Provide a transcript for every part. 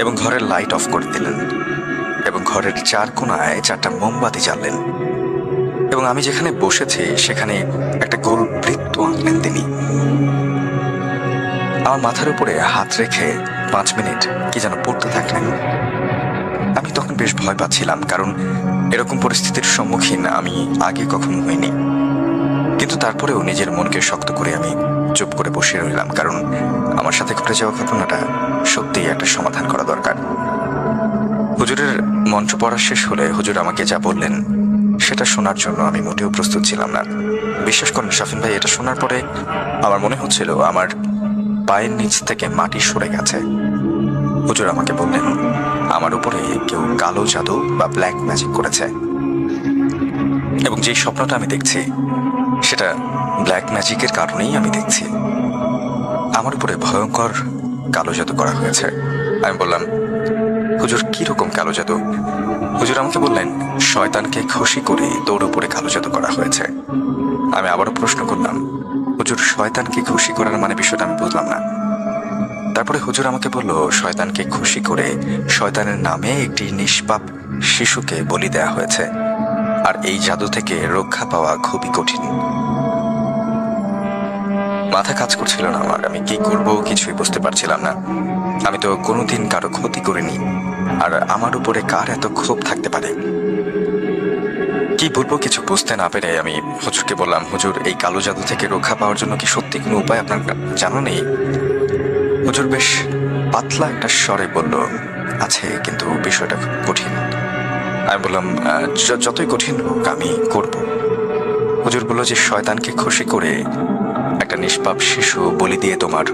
এবং ঘরের light off করে দিলেন এবং ঘরের চার কোণায় 4টা মোমবাতি জ্বাললেন এবং আমি যেখানে বসেছি সেখানে একটা গোল বৃত্ত আঁকলেন তিনি। আমার মাথার উপরে হাত রেখে 5 মিনিট কি যেন পড়তে থাকলেন। আমি তখন বেশ ভয় পাচ্ছিলাম, কারণ এরকম পরিস্থিতির সম্মুখীন আমি আগে কখনো হইনি। কিন্তু তারপরেও নিজের মনকে শক্ত করে আমি চুপ করে বসে রইলাম, কারণ আমার সাথে ঘটে যাওয়া ঘটনাটা সত্যিই একটা সমাধান করা দরকার। হুজুরের মন্ত্র পড়া শেষ হলে হুজুর আমাকে যা বললেন সেটা শোনার জন্য আমি মোটেও প্রস্তুত ছিলাম না। বিশ্বাস করেন শাফিন ভাই, এটা শোনার পরে আমার মনে হচ্ছিল আমার পায়ের নিচ থেকে মাটি সরে গেছে। হুজুর আমাকে বললেন আমার উপরে কেউ কালো জাদু বা ব্ল্যাক ম্যাজিক করেছে এবং যে স্বপ্নটা আমি দেখছি সেটা ব্ল্যাক ম্যাজিকের কারণেই আমি দেখছি। আমার উপরে ভয়ঙ্কর কালো জাদু করা হয়েছে। আমি বললাম, হুজুর কিরকম কালো জাদু? হুজুর আমাকে বললেন, শয়তানকে খুশি করে তোর উপরে কালো জাদু করা হয়েছে। আমি আবারও প্রশ্ন করলাম, হুজুর শয়তানকে খুশি করার মানে বিষয়টা আমি বুঝলাম না। তারপরে হুজুর আমাকে বলল, শয়তানকে খুশি করে শয়তানের নামে একটি নিষ্পাপ শিশুকে বলি দেয়া হয়েছে, আর এই জাদু থেকে রক্ষা পাওয়া খুবই কঠিন। মাথা কাজ করছিল না আমার, আমি কি করব কিছুই বুঝতে পারছিলাম না। আমি তো কোনোদিন কারো ক্ষতি করিনি, আর আমার উপরে কার এত ক্ষোভ থাকতে পারে? কি বলবো কিছু বুঝতে না পেরে আমি হুজুরকে বললাম, হুজুর এই কালো জাদু থেকে রক্ষা পাওয়ার জন্য কি সত্যি কোনো উপায় আপনার জানা নেই? হুজুর বেশ পাতলা একটা স্বরে বলল, আছে, কিন্তু বিষয়টা খুব কঠিন। আমি বললাম, যতই কঠিন হোক আমি করব। হুজুর বলল যে শয়তানকে খুশি করে একটা নিষ্পাপ শিশু বলি দিয়ে তোমার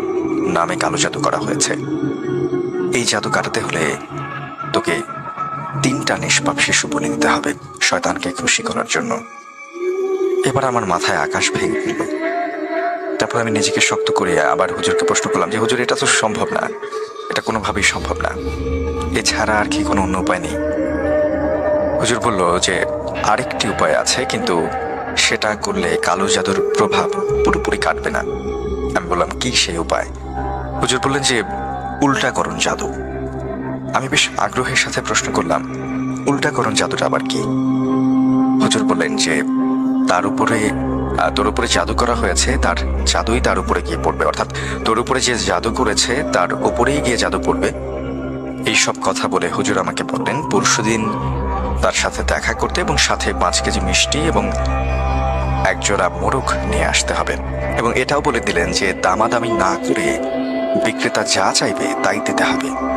নামে কালো জাদু করা হয়েছে। এই জাদু কাটাতে হলে তোকে 3টা নিষ্পাপ শিশু বলি দিতে হবে শয়তানকে খুশি করার জন্য। এবার আমার মাথায় আকাশ ভেঙে ফেলল। তারপর আমি নিজেকে শক্ত করে আবার হুজুরকে প্রশ্ন করলাম যে হুজুর এটা তো সম্ভব না, এটা কোনোভাবেই সম্ভব না, এছাড়া আর কি কোনো অন্য উপায় নেই? হুজুর বলল যে আরেকটি উপায় আছে, কিন্তু সেটা করলে কালো জাদুর প্রভাব পুরোপুরি কাটবে না। আমি বললাম, কি সেই উপায়? হুজুর বললেন যে উল্টাকরণ জাদু। আমি বেশ আগ্রহের সাথে প্রশ্ন করলাম, উল্টাকরণ জাদুটা আবার কি? হুজুর বললেন যে তোর উপরে জাদু করা হয়েছে, তার জাদুই তার উপরে গিয়ে পড়বে, অর্থাৎ তোর উপরে যে জাদু করেছে তার উপরেই গিয়ে জাদু পড়বে। এইসব কথা বলে হুজুর আমাকে বললেন পরশুদিন তার সাথে দেখা করতে এবং সাথে 5 কেজি মিষ্টি এবং 1 জোড়া মোরগ নিয়ে আসতে হবে, এবং এটাও বলে দিলেন যে দামাদামি না করে বিক্রেতা যা চাইবে তাই দিতে হবে।